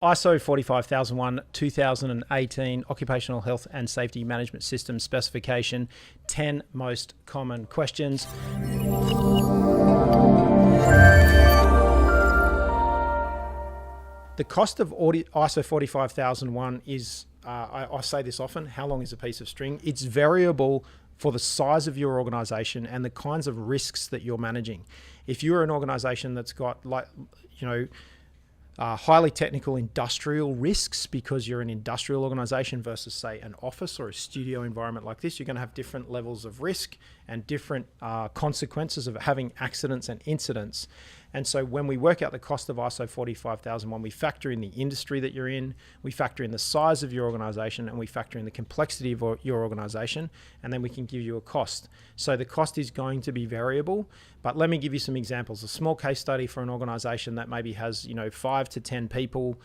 ISO 45001 2018 Occupational Health and Safety Management System Specification, 10 most common questions. The cost of ISO 45001 is, I say this often, how long is a piece of string? It's variable for the size of your organization and the kinds of risks that you're managing. If you're an organization that's got highly technical industrial risks because you're an industrial organization versus, say, an office or a studio environment like this, you're going to have different levels of risk and different consequences of having accidents and incidents. And so when we work out the cost of ISO 45001, we factor in the industry that you're in, we factor in the size of your organization, and we factor in the complexity of your organization, and then we can give you a cost. So the cost is going to be variable, but let me give you some examples. A small case study for an organization that maybe has 5 to 10 people.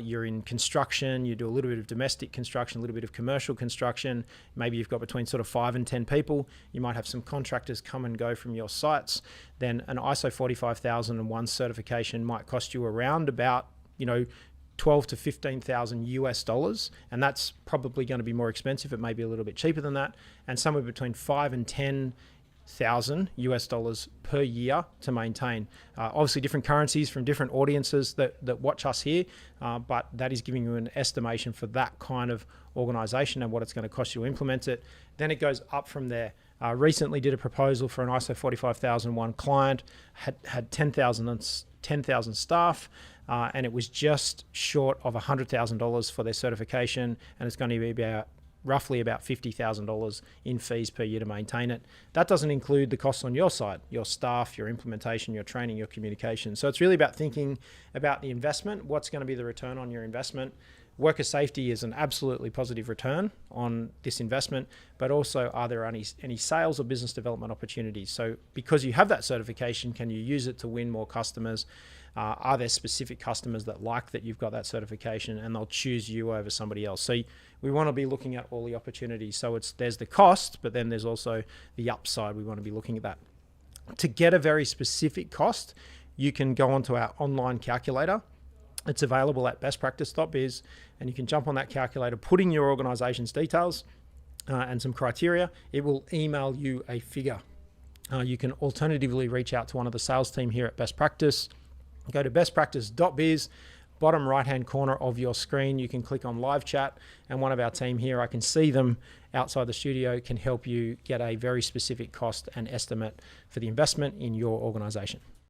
You're in construction, you do a little bit of domestic construction, a little bit of commercial construction. Maybe you've got between sort of 5 and 10 people. You might have some contractors come and go from your sites. Then an ISO 45001 certification might cost you around about, 12 to 15,000 US dollars, and that's probably going to be more expensive. It may be a little bit cheaper than that, and somewhere between 5 and 10,000 US dollars per year to maintain. Obviously different currencies from different audiences that watch us here, but that is giving you an estimation for that kind of organization and what it's going to cost you to implement it. Then it goes up from there. Recently did a proposal for an ISO 45001 client, had 10,000 staff, and it was just short of $100,000 for their certification, and it's going to be roughly about $50,000 in fees per year to maintain it. That doesn't include the costs on your side, your staff, your implementation, your training, your communication. So it's really about thinking about the investment, what's going to be the return on your investment. Worker safety is an absolutely positive return on this investment, but also are there any sales or business development opportunities? So because you have that certification, can you use it to win more customers? Are there specific customers that like that you've got that certification and they'll choose you over somebody else? So we want to be looking at all the opportunities. So there's the cost, but then there's also the upside. We want to be looking at that. To get a very specific cost, you can go onto our online calculator. It's available at BestPractice.biz, and you can jump on that calculator, put in your organization's details and some criteria. It will email you a figure. You can alternatively reach out to one of the sales team here at Best Practice. Go to BestPractice.biz, bottom right-hand corner of your screen. You can click on live chat, and one of our team here, I can see them outside the studio, can help you get a very specific cost and estimate for the investment in your organization.